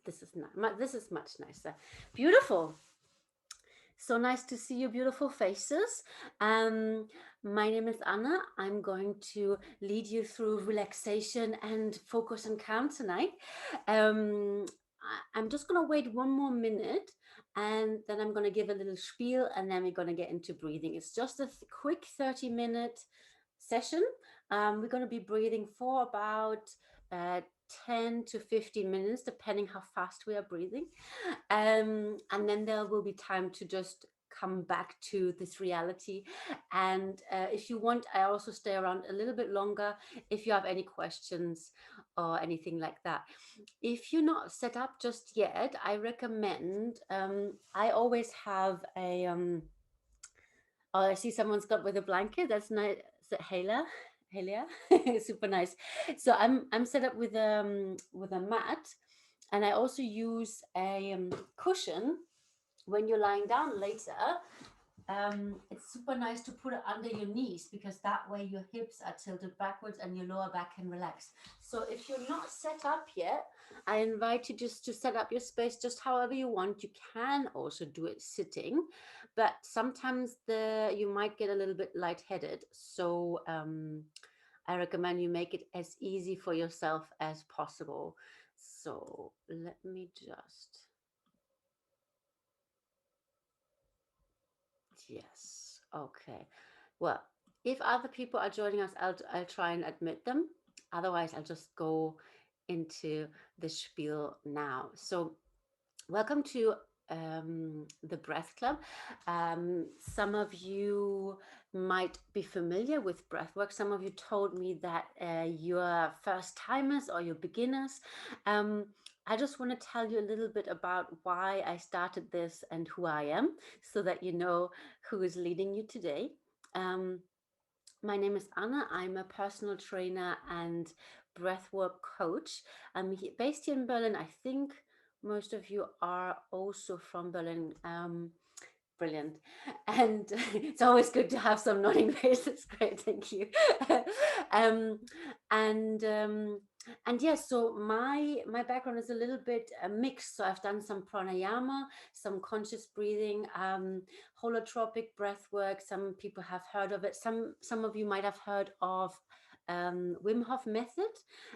this is not, this is much nicer. Beautiful. So nice to see your beautiful faces. Um, my name is Anna. I'm going to lead you through relaxation and focus and calm tonight. I'm just going to wait 1 more minute, and then I'm going to give a little spiel, and then we're going to get into breathing. It's just a quick 30-minute session. We're going to be breathing for about uh, 10 to 15 minutes, depending how fast we are breathing. And then there will be time to just come back to this reality. And if you want, I also stay around a little bit longer if you have any questions or anything like that. If you're not set up just yet, I recommend, I always have a, oh, I see someone's got with a blanket. That's nice. Is it Hayla? Halia, super nice. So I'm set up with a mat, and I also use a cushion when you're lying down later. It's super nice to put it under your knees because that way your hips are tilted backwards and your lower back can relax. So if you're not set up yet, I invite you just to set up your space just however you want. You can also do it sitting, but sometimes you might get a little bit lightheaded. So I recommend you make it as easy for yourself as possible. So let me just, yes, okay. Well, if other people are joining us, I'll try and admit them. Otherwise, I'll just go into the spiel now. So welcome to the Breath Club. Some of you might be familiar with breathwork. Some of you told me that you're first timers or you're beginners. Um, I just want to tell you a little bit about why I started this and who I am so that you know who is leading you today. Um, my name is Anna. I'm a personal trainer and breathwork coach. Based here in Berlin. I think most of you are also from Berlin. Brilliant. And it's always good to have some nodding faces. Great, thank you. um, and um, and yes, so my background is a little bit mixed. So I've done some pranayama, some conscious breathing, holotropic breath work. Some people have heard of it. Some of you might have heard of Wim Hof method.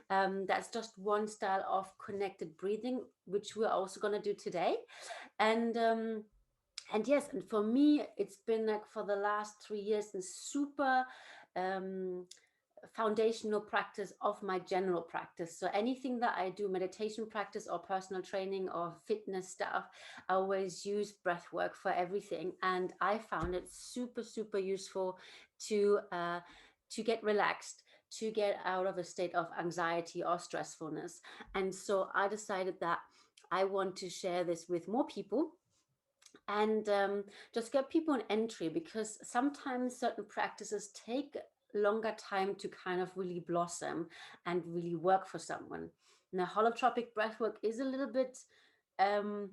That's just one style of connected breathing, which we're also going to do today. And and yes, and for me, it's been like for the last 3 years a super um, foundational practice of my general practice. So anything that I do, meditation practice or personal training or fitness stuff, I always use breath work for everything. And I found it super, super useful to get relaxed, to get out of a state of anxiety or stressfulness. And so I decided that I want to share this with more people and just get people an entry, because sometimes certain practices take longer time to kind of really blossom and really work for someone. Now, holotropic breathwork is a little bit, um,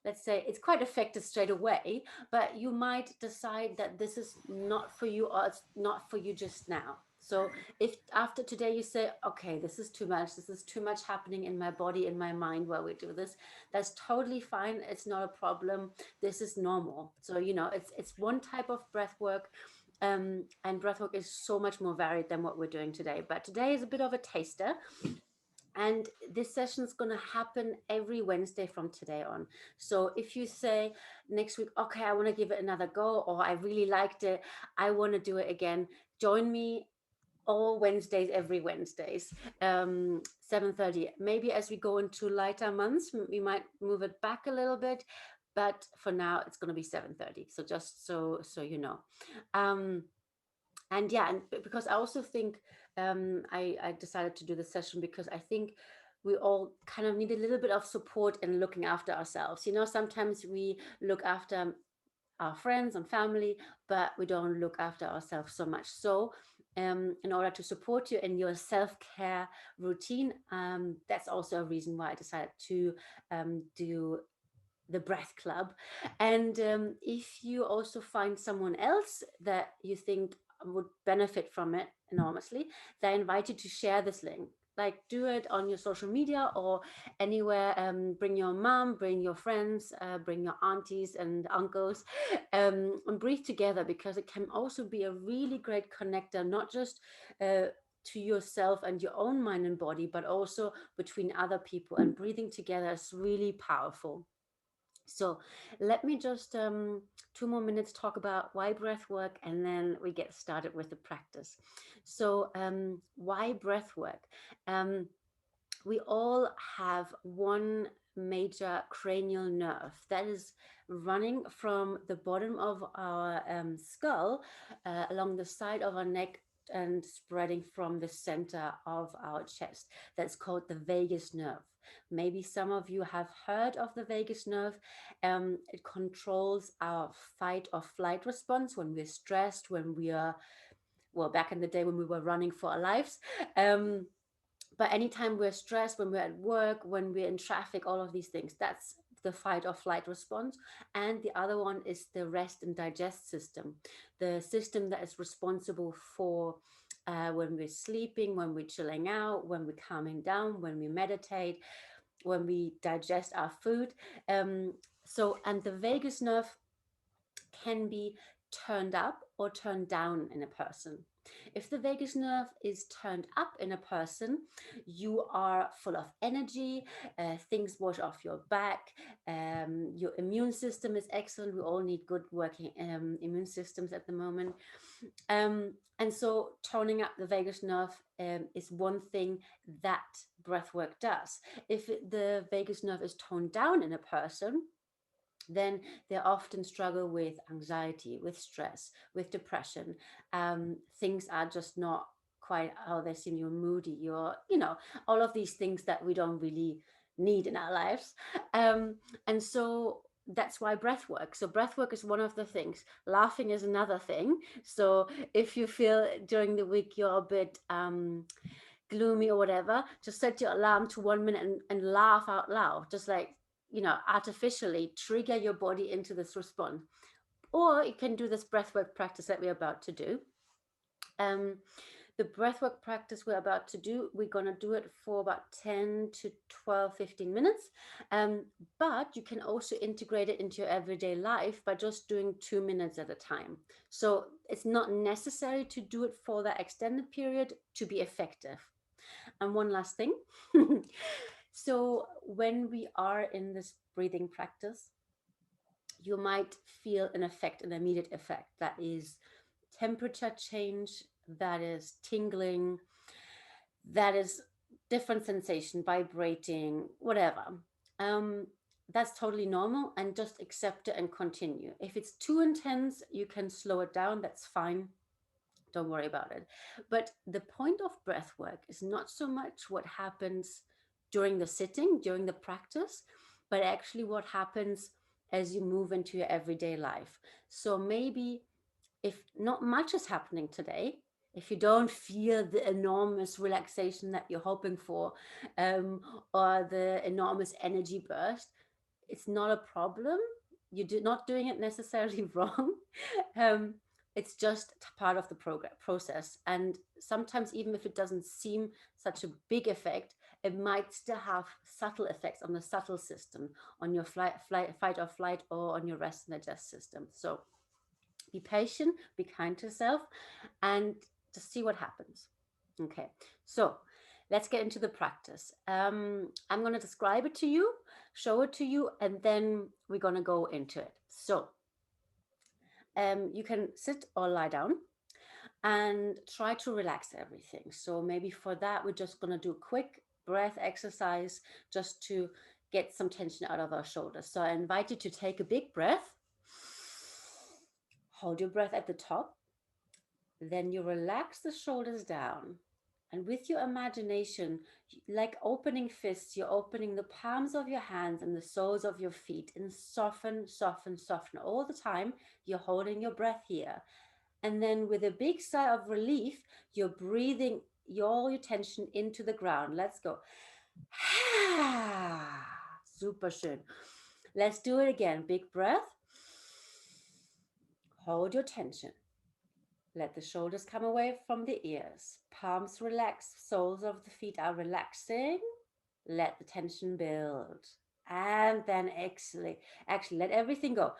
let's say, it's quite effective straight away, but you might decide that this is not for you, or it's not for you just now. So if after today you say, okay, this is too much happening in my body, in my mind while we do this, that's totally fine. It's not a problem. This is normal. So, it's one type of breath work. And breathwork is so much more varied than what we're doing today. But today is a bit of a taster. And this session is going to happen every Wednesday from today on. So if you say next week, okay, I want to give it another go, or I really liked it, I want to do it again, join me all Wednesdays, every Wednesdays, 7:30. Maybe as we go into lighter months, we might move it back a little bit, but for now it's going to be 7:30. So just so you know. Um, and yeah, and because I also think I decided to do this session because I think we all kind of need a little bit of support in looking after ourselves. Sometimes we look after our friends and family, but we don't look after ourselves so much. So in order to support you in your self-care routine, that's also a reason why I decided to do the breath club. And if you also find someone else that you think would benefit from it enormously, they invite you to share this link. like do it on your social media or anywhere. Bring your mom, bring your friends, bring your aunties and uncles, and breathe together, because it can also be a really great connector, not just to yourself and your own mind and body, but also between other people. And breathing together is really powerful. So let me just 2 more minutes talk about why breath work, and then we get started with the practice. So why breath work? Um, we all have one major cranial nerve that is running from the bottom of our skull along the side of our neck and spreading from the center of our chest. That's called the vagus nerve. Maybe some of you have heard of the vagus nerve. It controls our fight or flight response when we're stressed, when we are, well, back in the day when we were running for our lives. But anytime we're stressed, when we're at work, when we're in traffic, all of these things, that's the fight or flight response. And the other one is the rest and digest system, the system that is responsible for when we're sleeping, when we're chilling out, when we're calming down, when we meditate, when we digest our food. And the vagus nerve can be turned up or turned down in a person. If the vagus nerve is turned up in a person, you are full of energy, things wash off your back, your immune system is excellent. We all need good working immune systems at the moment. And so toning up the vagus nerve is one thing that breath work does. If the vagus nerve is toned down in a person, then they often struggle with anxiety, with stress, with depression. Things are just not quite how they seem. You're moody, all of these things that we don't really need in our lives. And so that's why breath work. So breath work is one of the things. Laughing is another thing. So if you feel during the week you're a bit gloomy or whatever, just set your alarm to 1 minute and laugh out loud, just like, artificially trigger your body into this response. Or you can do this breathwork practice that we're about to do. Um, the breathwork practice we're about to do, we're going to do it for about 10 to 12, 15 minutes. But you can also integrate it into your everyday life by just doing 2 minutes at a time. So it's not necessary to do it for that extended period to be effective. And one last thing. So when we are in this breathing practice, you might feel an effect, an immediate effect, that is temperature change, that is tingling, that is different sensation, vibrating, whatever. Um, that's totally normal, and just accept it and continue. If it's too intense, you can slow it down. That's fine. Don't worry about it. But the point of breath work is not so much what happens during the sitting, during the practice, but actually what happens as you move into your everyday life. So maybe if not much is happening today, if you don't feel the enormous relaxation that you're hoping for, um, or the enormous energy burst, it's not a problem. You're not doing it necessarily wrong. um, it's just part of the process. And sometimes, even if it doesn't seem such a big effect, it might still have subtle effects on the subtle system, on your fight or flight, or on your rest and digest system. So be patient, be kind to yourself, and just see what happens. Okay, so let's get into the practice. I'm going to describe it to you, show it to you, and then we're going to go into it. So you can sit or lie down and try to relax everything. So maybe for that, we're just going to do a quick breath exercise just to get some tension out of our shoulders. So I invite you to take a big breath. Hold your breath at the top. Then you relax the shoulders down. And with your imagination, like opening fists, you're opening the palms of your hands and the soles of your feet, and soften, soften, soften all the time. You're holding your breath here. And then with a big sigh of relief, you're breathing all your tension into the ground. Let's go. Super schön. Let's do it again. Big breath. Hold your tension. Let the shoulders come away from the ears. Palms relax, soles of the feet are relaxing. Let the tension build. And then exhale. Actually, let everything go.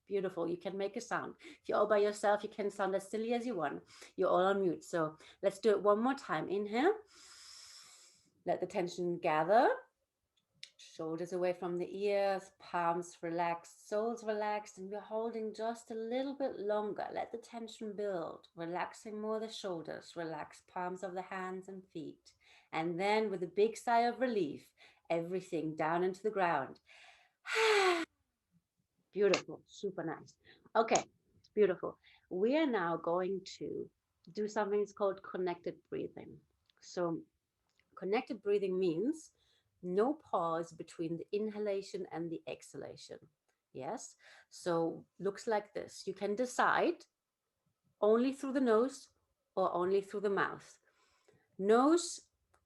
Beautiful. You can make a sound. If you're all by yourself, you can sound as silly as you want. You're all on mute. So let's do it one more time. Inhale. Let the tension gather. Shoulders away from the ears, palms relaxed, soles relaxed, and we're holding just a little bit longer. Let the tension build, relaxing more the shoulders, relax palms of the hands and feet. And then with a big sigh of relief, everything down into the ground. Beautiful, super nice. Okay, beautiful. We are now going to do something that's called connected breathing. So connected breathing means no pause between the inhalation and the exhalation. Yes. So looks like this. You can decide only through the nose or only through the mouth. Nose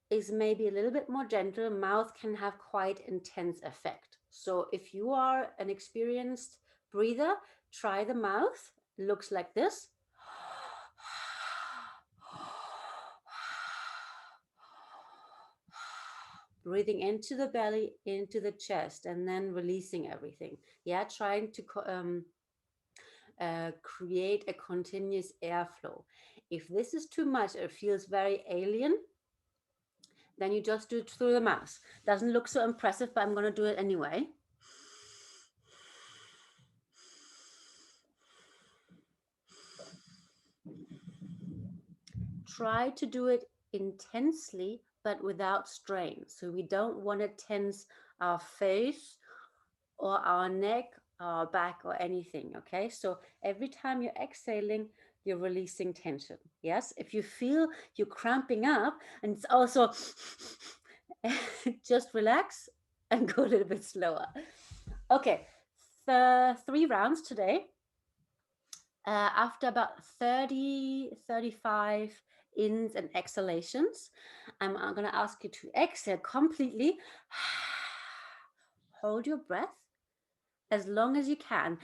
is maybe a little bit more gentle. Mouth can have quite intense effect. So if you are an experienced breather, try the mouth. Looks like this. Breathing into the belly, into the chest, and then releasing everything. Yeah, trying to create a continuous airflow. If this is too much, it feels very alien, then you just do it through the mouth. Doesn't look so impressive, but I'm going to do it anyway. Try to do it intensely, but without strain. So we don't want to tense our face or our neck, our back, or anything. Okay. So every time you're exhaling, you're releasing tension. Yes. If you feel you're cramping up, and it's also just relax and go a little bit slower. Okay. The 3 rounds today. After about 30, 35 ins and exhalations, I'm going to ask you to exhale completely. Hold your breath as long as you can.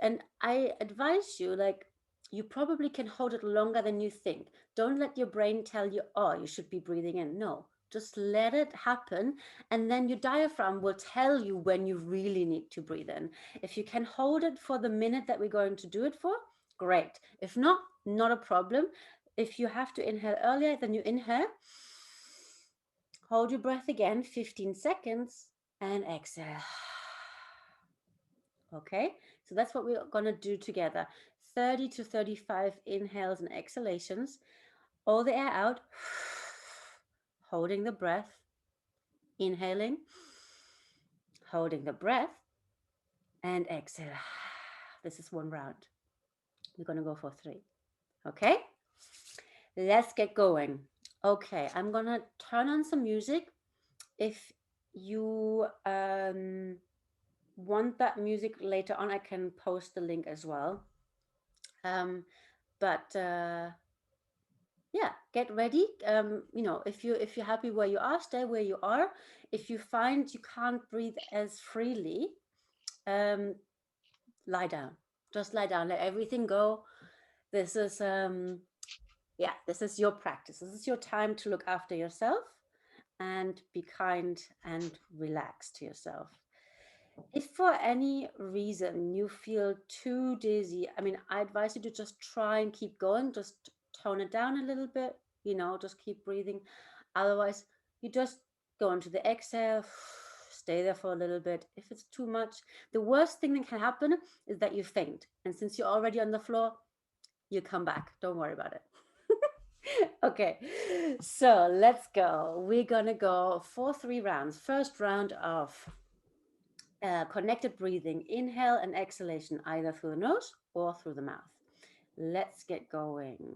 And I advise you, like, you probably can hold it longer than you think. Don't let your brain tell you, oh, you should be breathing in. No, just let it happen. And then your diaphragm will tell you when you really need to breathe in. If you can hold it for the minute that we're going to do it for, great. If not, not a problem. If you have to inhale earlier, then you inhale. Hold your breath again, 15 seconds, and exhale. Okay, so that's what we're going to do together. 30 to 35 inhales and exhalations. All the air out, holding the breath, inhaling, holding the breath, and exhale. This is 1 round. We're going to go for 3. Okay, let's get going. Okay, I'm going to turn on some music. If you want that music later on, I can post the link as well. But yeah, get ready. If you're happy where you are, stay where you are. If you find you can't breathe as freely, lie down. Just lie down. Let everything go. This is this is your practice. This is your time to look after yourself and be kind and relax to yourself. If for any reason you feel too dizzy, I mean, I advise you to just try and keep going. Just tone it down a little bit, just keep breathing. Otherwise, you just go into the exhale, stay there for a little bit. If it's too much, the worst thing that can happen is that you faint. And since you're already on the floor, you come back. Don't worry about it. Okay, so let's go. We're gonna go for 3 rounds. First round of connected breathing, inhale and exhalation, either through the nose or through the mouth. Let's get going.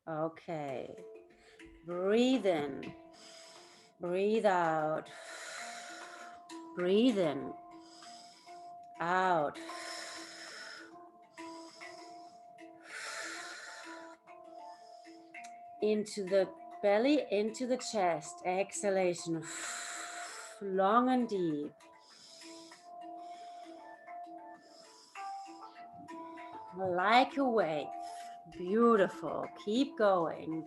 Okay, breathe in, breathe out, breathe in, out. Into the belly, into the chest, exhalation, long and deep. like a wave. Beautiful. Keep going.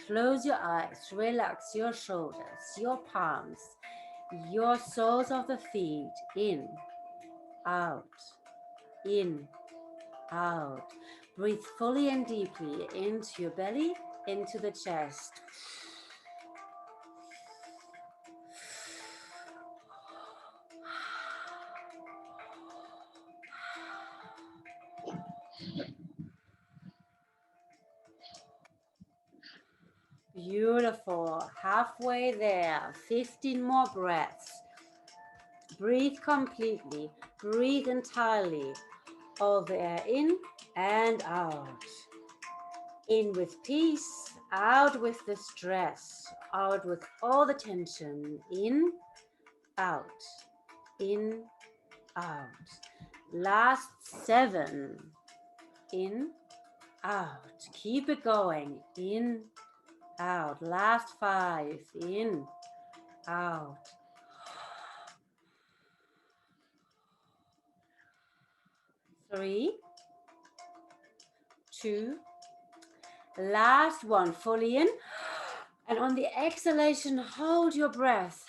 Close your eyes. Relax your shoulders, your palms, your soles of the feet. In, out, in, out. Breathe fully and deeply into your belly, into the chest. Beautiful. Halfway there. 15 more breaths. Breathe completely. Breathe entirely. All the air in and out. In with peace. Out with the stress. Out with all the tension. In, out. In, out. Last 7. In, out. Keep it going. In, out. Last 5. In, out. 3, 2, last one. Fully in. And on the exhalation, hold your breath.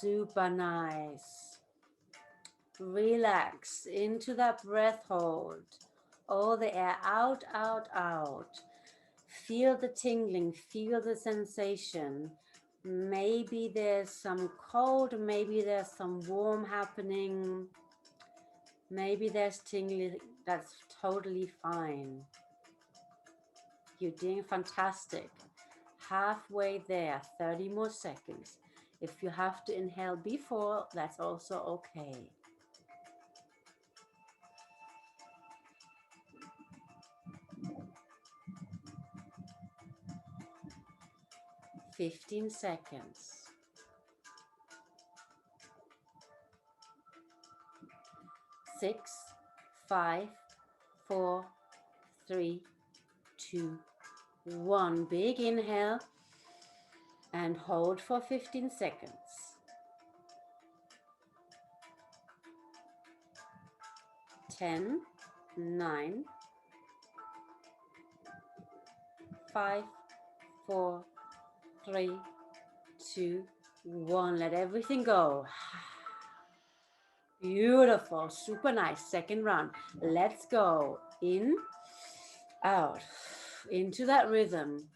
Super nice. Relax into that breath hold. All the air out, out, out. Feel the tingling, feel the sensation. Maybe there's some cold, maybe there's some warm happening. Maybe there's tingling, that's totally fine. You're doing fantastic. Halfway there, 30 more seconds. If you have to inhale before, that's also okay. 15 seconds. 6, 5, 4, 3, 2, 1. Big inhale and hold for 15 seconds. 10, 9, 5, 4, 3, 2, 1. Let everything go. Beautiful, super nice. Second round. Let's go. In, out, into that rhythm.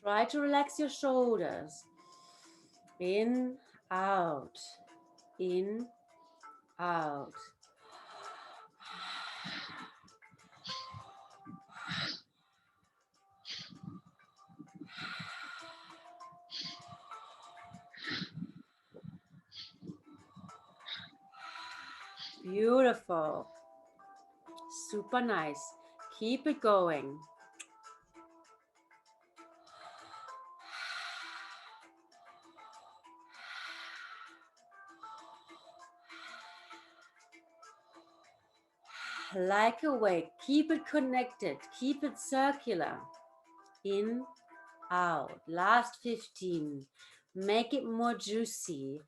Try to relax your shoulders. In, out, in, out. Beautiful. Super nice. Keep it going. Like a wave. Keep it connected. Keep it circular. In, out. Last 15. Make it more juicy.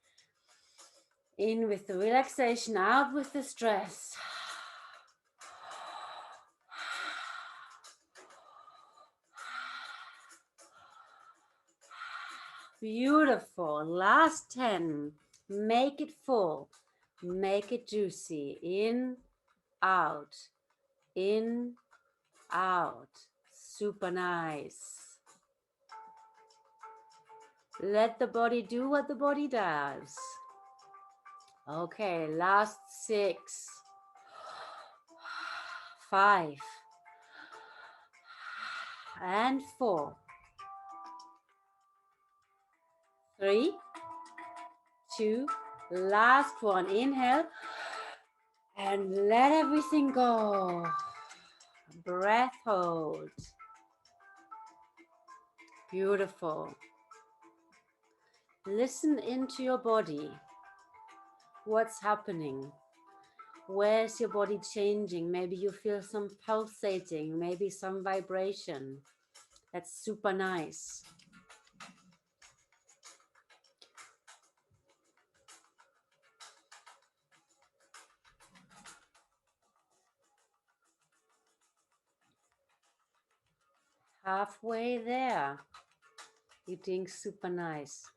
In with the relaxation, out with the stress. Beautiful. Last 10. Make it full. Make it juicy. In, out. In, out. Super nice. Let the body do what the body does. Okay, last 6. 5. And 4. 3, 2, last one. Inhale and let everything go. Breath hold. Beautiful. Listen into your body. What's happening? Where's your body changing? Maybe you feel some pulsating, maybe some vibration. That's super nice. Halfway there. You're doing super nice.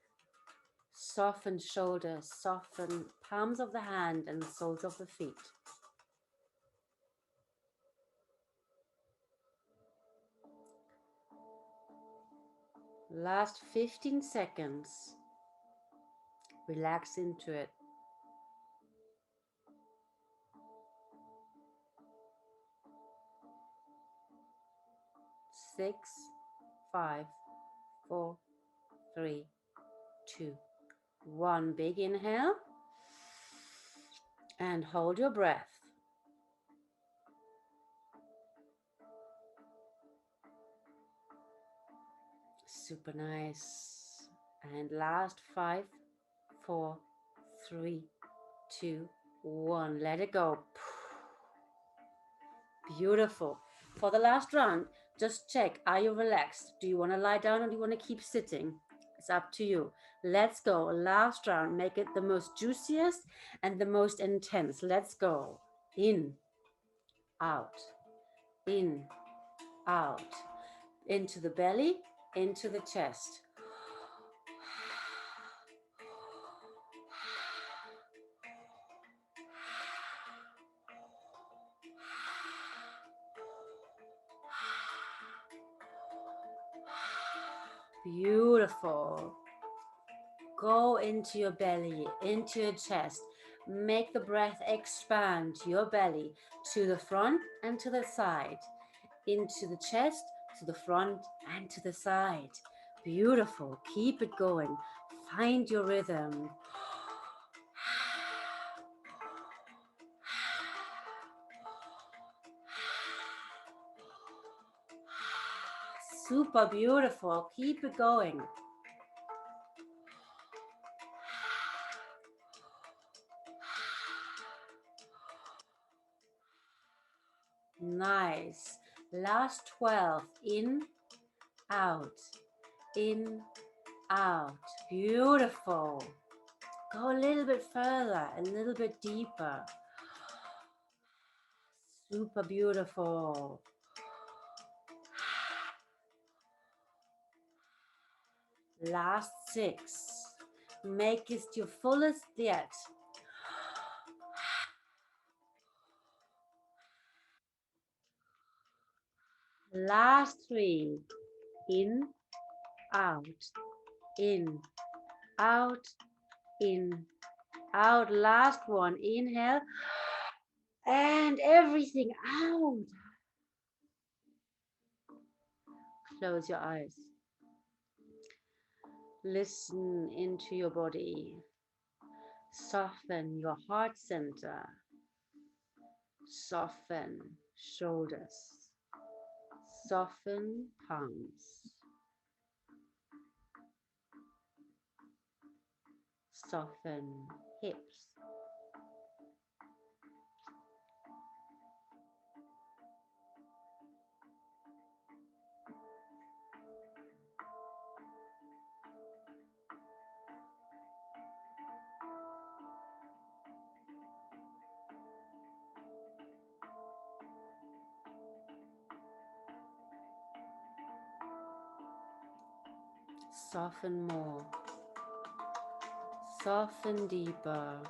Soften shoulders, soften palms of the hand and soles of the feet. Last 15 seconds. Relax into it. 6, 5, 4, 3, 2, 1. Big inhale. And hold your breath. Super nice. And last 5, 4, 3, 2, 1. Let it go. Beautiful. For the last round, just check, are you relaxed? Do you want to lie down or do you want to keep sitting? It's up to you. Let's go. Last round. Make it the most juiciest and the most intense. Let's go. In, out, in, out. Into the belly, into the chest. Beautiful. Go into your belly, into your chest. Make the breath expand your belly to the front and to the side. Into the chest, to the front and to the side. Beautiful. Keep it going. Find your rhythm. Super beautiful. Keep it going. Nice. Last 12. In, out, in, out. Beautiful. Go a little bit further, a little bit deeper. Super beautiful. Last 6. Make it your fullest yet. Last 3. In, out, in, out, in, out. Last one. Inhale. And everything out. Close your eyes. Listen into your body. Soften your heart center. Soften shoulders. Soften palms. Soften hips. Soften more. Soften deeper.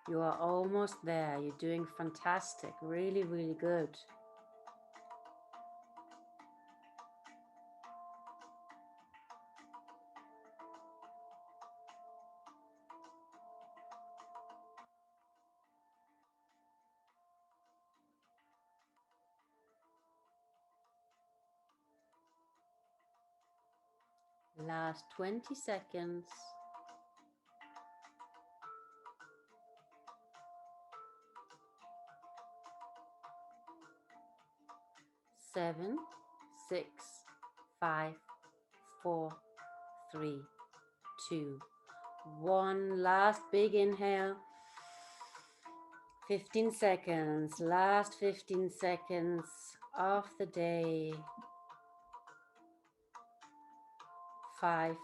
You are almost there. You're doing fantastic. Really, really good. Last 20 seconds. 7, 6, 5, 4, 3, 2, 1. Last big inhale. 15 seconds. Last 15 seconds of the day. 5,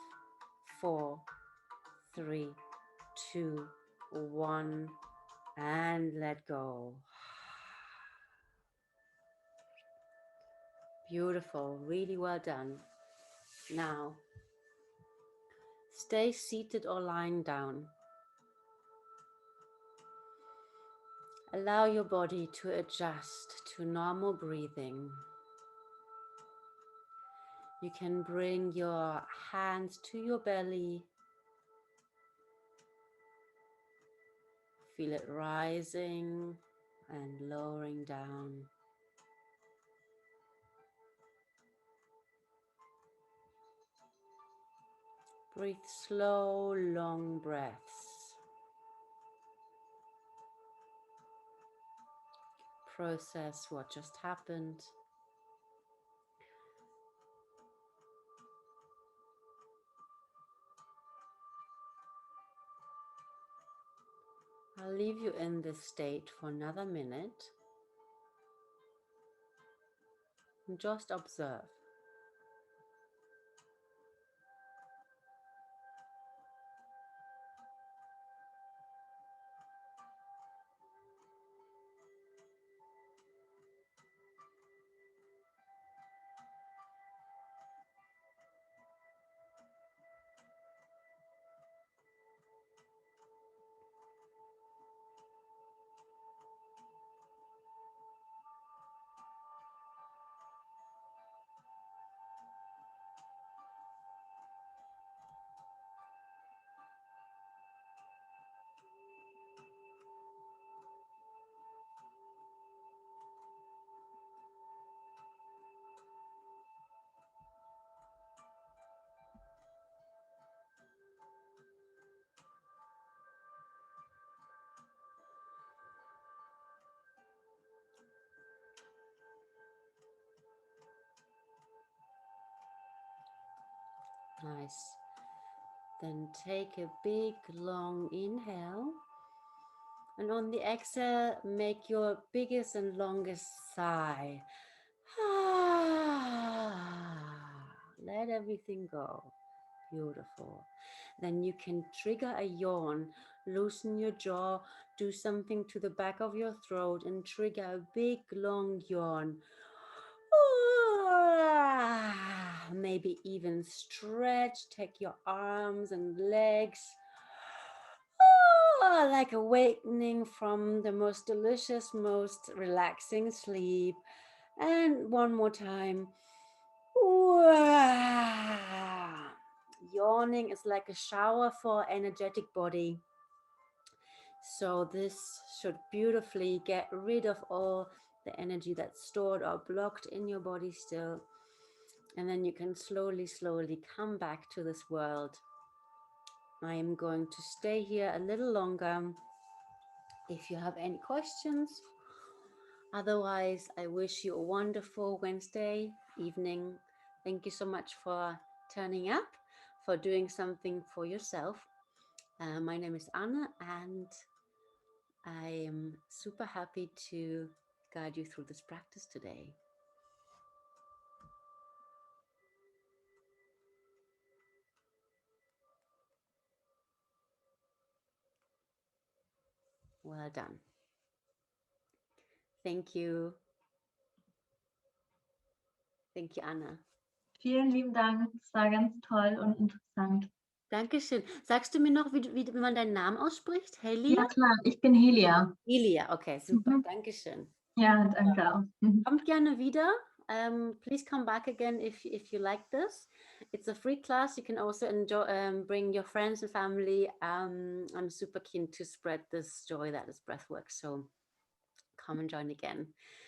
4, 3, 2, 1. And let go. Beautiful. Really well done. Now, stay seated or lying down. Allow your body to adjust to normal breathing. You can bring your hands to your belly. Feel it rising and lowering down. Breathe slow, long breaths. Process what just happened. I'll leave you in this state for another minute and just observe. Nice. Then take a big long inhale. And on the exhale, make your biggest and longest sigh. Let everything go. Beautiful. Then you can trigger a yawn, loosen your jaw, do something to the back of your throat and trigger a big long yawn. Maybe even stretch, take your arms and legs. Like awakening from the most delicious, most relaxing sleep. And one more time. Yawning is like a shower for energetic body. So this should beautifully get rid of all the energy that's stored or blocked in your body still. And then you can slowly, slowly come back to this world. I am going to stay here a little longer. If you have any questions, otherwise, I wish you a wonderful Wednesday evening. Thank you so much for turning up, for doing something for yourself. My name is Anna, and I am super happy to guide you through this practice today. Well done. Thank you. Thank you, Anna. Vielen lieben Dank. Es war ganz toll und interessant. Dankeschön. Sagst du mir noch, wie man deinen Namen ausspricht? Helia? Ja, klar. Ich bin Helia. Helia, okay, super. Mhm. Dankeschön. Ja, danke auch. Kommt gerne wieder. Please come back again if you like this. It's a free class. You can also enjoy, bring your friends and family. I'm super keen to spread this joy that is breathwork. So come and join again.